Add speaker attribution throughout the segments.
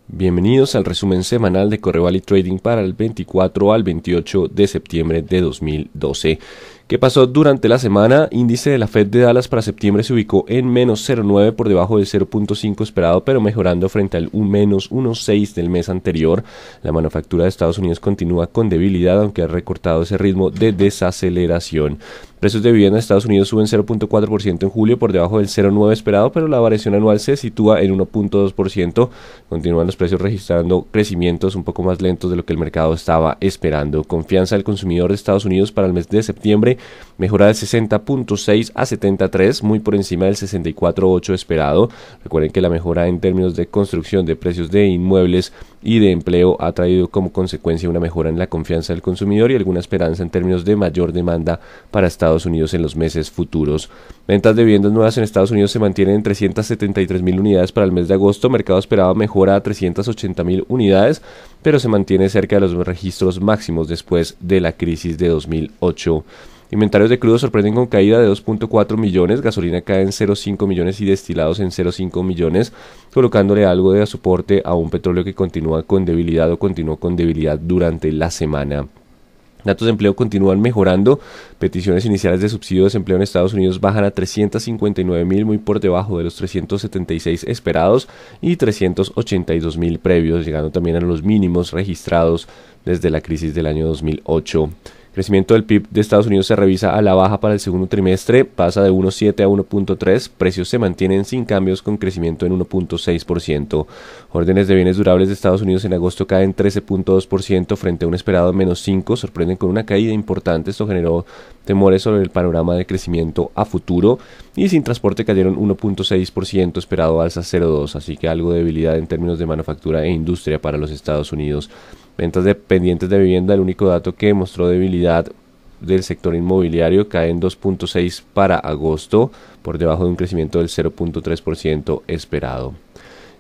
Speaker 1: Bienvenidos al resumen semanal de Correo Valley Trading para el 24 al 28 de septiembre de 2012. ¿Qué pasó durante la semana? Índice de la Fed de Dallas para septiembre se ubicó en menos 0,9 por debajo del 0,5 esperado, pero mejorando frente al menos 1,6 del mes anterior. La manufactura de Estados Unidos continúa con debilidad, aunque ha recortado ese ritmo de desaceleración. Precios de vivienda en Estados Unidos suben 0,4% en julio por debajo del 0,9 esperado, pero la variación anual se sitúa en 1,2%. Continúan los precios registrando crecimientos un poco más lentos de lo que el mercado estaba esperando. Confianza del consumidor de Estados Unidos para el mes de septiembre mejora de 60,6 a 73, muy por encima del 64,8 esperado. Recuerden que la mejora en términos de construcción, de precios de inmuebles y de empleo ha traído como consecuencia una mejora en la confianza del consumidor y alguna esperanza en términos de mayor demanda para Estados Unidos en los meses futuros. Ventas de viviendas nuevas en Estados Unidos se mantienen en 373,000 unidades para el mes de agosto. Mercado esperaba mejora a 380,000 unidades, pero se mantiene cerca de los registros máximos después de la crisis de 2008. Inventarios de crudo sorprenden con caída de 2,4 millones, gasolina cae en 0,5 millones y destilados en 0,5 millones, colocándole algo de soporte a un petróleo que continúa con debilidad o continuó con debilidad durante la semana. Datos de empleo continúan mejorando. Peticiones iniciales de subsidio de desempleo en Estados Unidos bajan a 359,000, muy por debajo de los 376 esperados y 382,000 previos, llegando también a los mínimos registrados desde la crisis del año 2008. Crecimiento del PIB de Estados Unidos se revisa a la baja para el segundo trimestre, pasa de 1,7 a 1,3, precios se mantienen sin cambios con crecimiento en 1,6%. Órdenes de bienes durables de Estados Unidos en agosto caen 13,2% frente a un esperado menos 5, sorprenden con una caída importante, esto generó temores sobre el panorama de crecimiento a futuro y sin transporte cayeron 1,6%, esperado alza 0,2, así que algo de debilidad en términos de manufactura e industria para los Estados Unidos. Ventas dependientes de vivienda, el único dato que mostró debilidad del sector inmobiliario, cae en 2,6 para agosto, por debajo de un crecimiento del 0,3% esperado.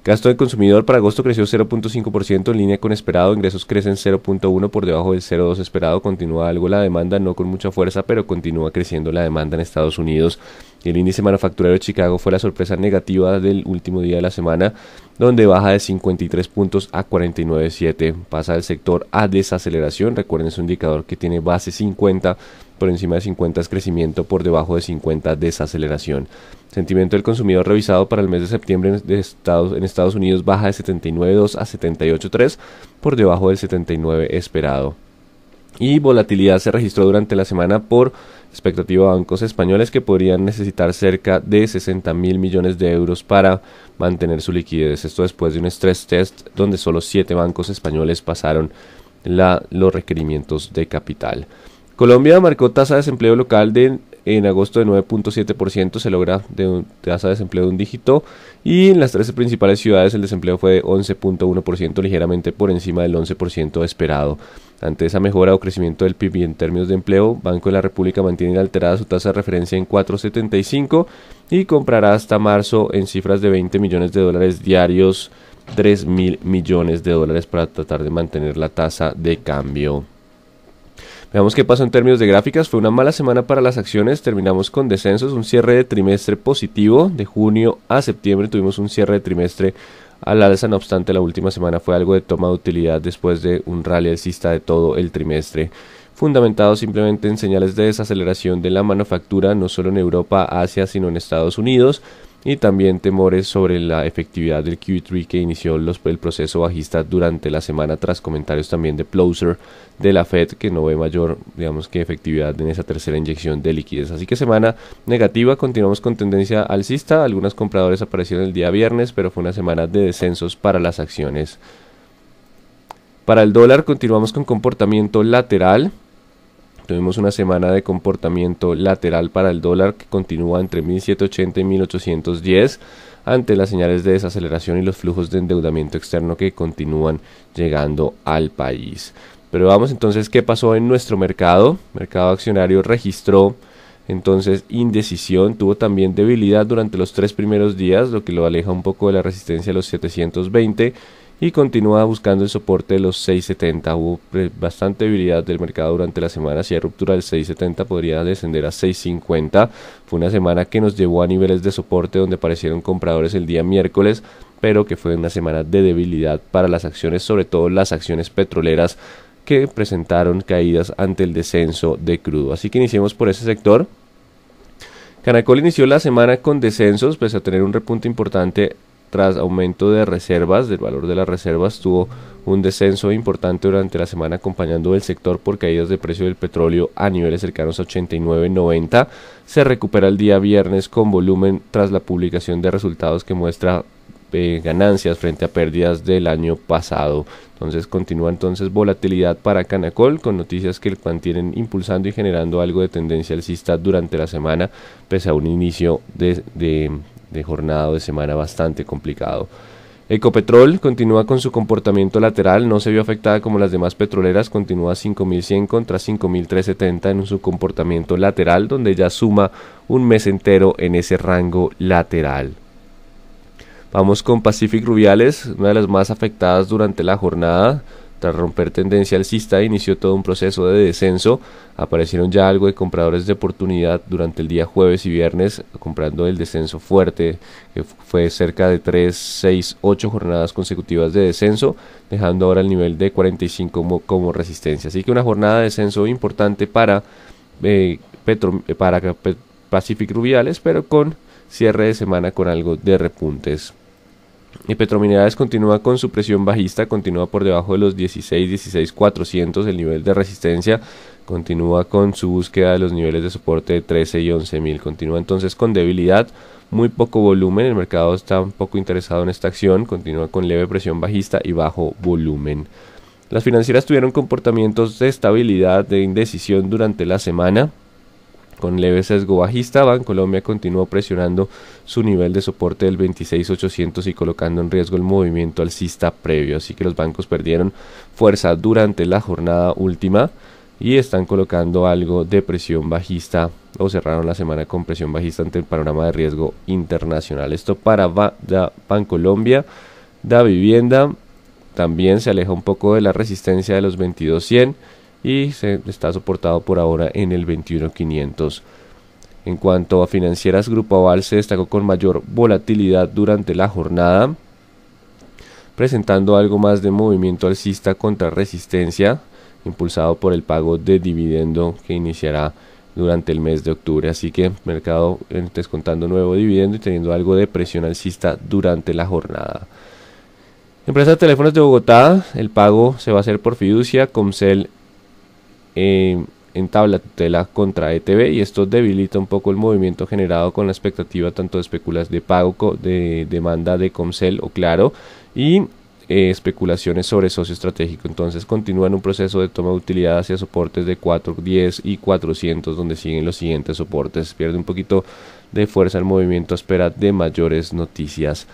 Speaker 1: Gasto del consumidor para agosto creció 0,5% en línea con esperado, ingresos crecen 0,1 por debajo del 0,2 esperado, continúa algo la demanda, no con mucha fuerza, pero continúa creciendo la demanda en Estados Unidos. Y el índice manufacturero de Chicago fue la sorpresa negativa del último día de la semana, donde baja de 53 puntos a 49,7, pasa del sector a desaceleración. Recuerden, es un indicador que tiene base 50, por encima de 50 es crecimiento, por debajo de 50 desaceleración. Sentimiento del consumidor revisado para el mes de septiembre en Estados Unidos baja de 79,2 a 78,3, por debajo del 79 esperado. Y volatilidad se registró durante la semana por expectativa de bancos españoles que podrían necesitar cerca de 60,000 millones de euros para mantener su liquidez. Esto después de un stress test donde solo 7 bancos españoles pasaron los requerimientos de capital. Colombia marcó tasa de desempleo local en agosto de 9,7%, se logra de tasa de desempleo de un dígito, y en las 13 principales ciudades el desempleo fue de 11,1%, ligeramente por encima del 11% esperado. Ante esa mejora o crecimiento del PIB y en términos de empleo, Banco de la República mantiene inalterada su tasa de referencia en 4,75 y comprará hasta marzo en cifras de 20 millones de dólares diarios, 3,000 millones de dólares para tratar de mantener la tasa de cambio. Veamos qué pasó en términos de gráficas. Fue una mala semana para las acciones, terminamos con descensos, un cierre de trimestre positivo. De junio a septiembre tuvimos un cierre de trimestre al alza, no obstante la última semana fue algo de toma de utilidad después de un rally alcista de todo el trimestre, fundamentado simplemente en señales de desaceleración de la manufactura, no solo en Europa, Asia, sino en Estados Unidos, y también temores sobre la efectividad del QE3 que inició el proceso bajista durante la semana, tras comentarios también de Plowser de la Fed, que no ve mayor, que efectividad en esa tercera inyección de liquidez. Así que semana negativa, continuamos con tendencia alcista, algunos compradores aparecieron el día viernes, pero fue una semana de descensos para las acciones. Para el dólar continuamos con comportamiento lateral. Tuvimos una semana de comportamiento lateral para el dólar que continúa entre 1.780 y 1.810 ante las señales de desaceleración y los flujos de endeudamiento externo que continúan llegando al país. Pero vamos entonces, ¿qué pasó en nuestro mercado? El mercado accionario registró entonces indecisión. Tuvo también debilidad durante los 3 primeros días, lo que lo aleja un poco de la resistencia a los 720 y continúa buscando el soporte de los 670. Hubo bastante debilidad del mercado durante la semana. Si hay ruptura del 670 podría descender a 650. Fue una semana que nos llevó a niveles de soporte donde aparecieron compradores el día miércoles, pero que fue una semana de debilidad para las acciones, sobre todo las acciones petroleras, que presentaron caídas ante el descenso de crudo. Así que iniciemos por ese sector. Canacol inició la semana con descensos, pese a tener un repunte importante tras aumento de reservas. Del valor de las reservas tuvo un descenso importante durante la semana, acompañando el sector por caídas de precio del petróleo a niveles cercanos a 89.90. Se recupera el día viernes con volumen tras la publicación de resultados que muestra ganancias frente a pérdidas del año pasado. Entonces continúa volatilidad para Canacol, con noticias que mantienen impulsando y generando algo de tendencia alcista durante la semana, pese a un inicio de jornada o de semana bastante complicado. Ecopetrol continúa con su comportamiento lateral, no se vio afectada como las demás petroleras, continúa a 5.100 contra 5.370 en su comportamiento lateral, donde ya suma un mes entero en ese rango lateral. Vamos con Pacific Rubiales, una de las más afectadas durante la jornada. Tras romper tendencia alcista, inició todo un proceso de descenso. Aparecieron ya algo de compradores de oportunidad durante el día jueves y viernes, comprando el descenso fuerte, que fue cerca de 3, 6, 8 jornadas consecutivas de descenso, dejando ahora el nivel de 45 como resistencia. Así que una jornada de descenso importante para Pacific Rubiales, pero con cierre de semana con algo de repuntes. Y Petrominerales continúa con su presión bajista, continúa por debajo de los 16.400, el nivel de resistencia, continúa con su búsqueda de los niveles de soporte de 13 y 11.000, continúa entonces con debilidad, muy poco volumen, el mercado está un poco interesado en esta acción, continúa con leve presión bajista y bajo volumen. Las financieras tuvieron comportamientos de estabilidad, de indecisión durante la semana, con leve sesgo bajista. Bancolombia continuó presionando su nivel de soporte del 26.800 y colocando en riesgo el movimiento alcista previo, así que los bancos perdieron fuerza durante la jornada última y están colocando algo de presión bajista, o cerraron la semana con presión bajista ante el panorama de riesgo internacional. Esto para Bancolombia. Da Vivienda también se aleja un poco de la resistencia de los 22.100 y se está soportado por ahora en el 21.500. En cuanto a financieras, Grupo Aval se destacó con mayor volatilidad durante la jornada, presentando algo más de movimiento alcista contra resistencia, impulsado por el pago de dividendo que iniciará durante el mes de octubre. Así que mercado descontando nuevo dividendo y teniendo algo de presión alcista durante la jornada. Empresa de Teléfonos de Bogotá, el pago se va a hacer por fiducia. Comcel en tabla tutela contra ETB, y esto debilita un poco el movimiento generado con la expectativa tanto de especulas de pago de demanda de Comcel o Claro y especulaciones sobre socio estratégico. Entonces continúa en un proceso de toma de utilidad hacia soportes de 410 y 400, donde siguen los siguientes soportes. Pierde un poquito de fuerza el movimiento a espera de mayores noticias.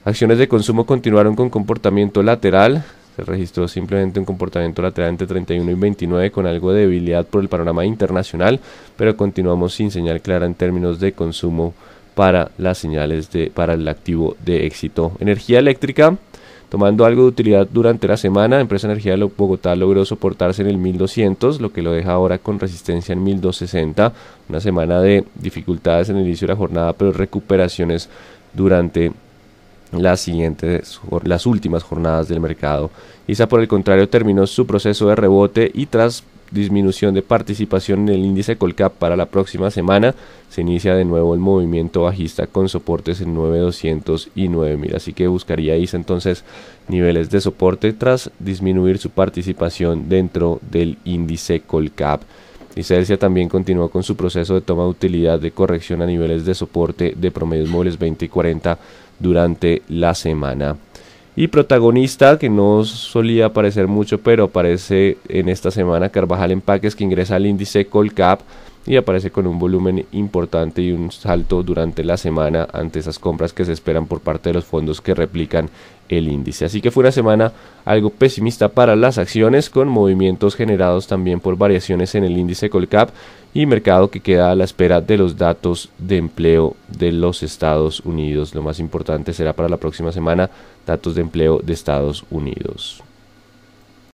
Speaker 1: Acciones de consumo continuaron con comportamiento lateral. Se registró simplemente un comportamiento lateral entre 31 y 29 con algo de debilidad por el panorama internacional, pero continuamos sin señal clara en términos de consumo para las señales para el activo de éxito. Energía eléctrica, tomando algo de utilidad durante la semana, Empresa Energía de Bogotá logró soportarse en el 1200, lo que lo deja ahora con resistencia en 1260. Una semana de dificultades en el inicio de la jornada, pero recuperaciones durante las últimas jornadas del mercado. ISA, por el contrario, terminó su proceso de rebote y tras disminución de participación en el índice Colcap para la próxima semana, se inicia de nuevo el movimiento bajista con soportes en 9200 y 9000. Así que buscaría ISA entonces niveles de soporte tras disminuir su participación dentro del índice Colcap. Y Celsia también continuó con su proceso de toma de utilidad de corrección a niveles de soporte de promedios móviles 20 y 40 durante la semana. Y protagonista, que no solía aparecer mucho, pero aparece en esta semana, Carvajal Empaques, que ingresa al índice Colcap y aparece con un volumen importante y un salto durante la semana ante esas compras que se esperan por parte de los fondos que replican el índice. Así que fue una semana algo pesimista para las acciones, con movimientos generados también por variaciones en el índice Colcap y mercado que queda a la espera de los datos de empleo de los Estados Unidos. Lo más importante será para la próxima semana datos de empleo de Estados Unidos.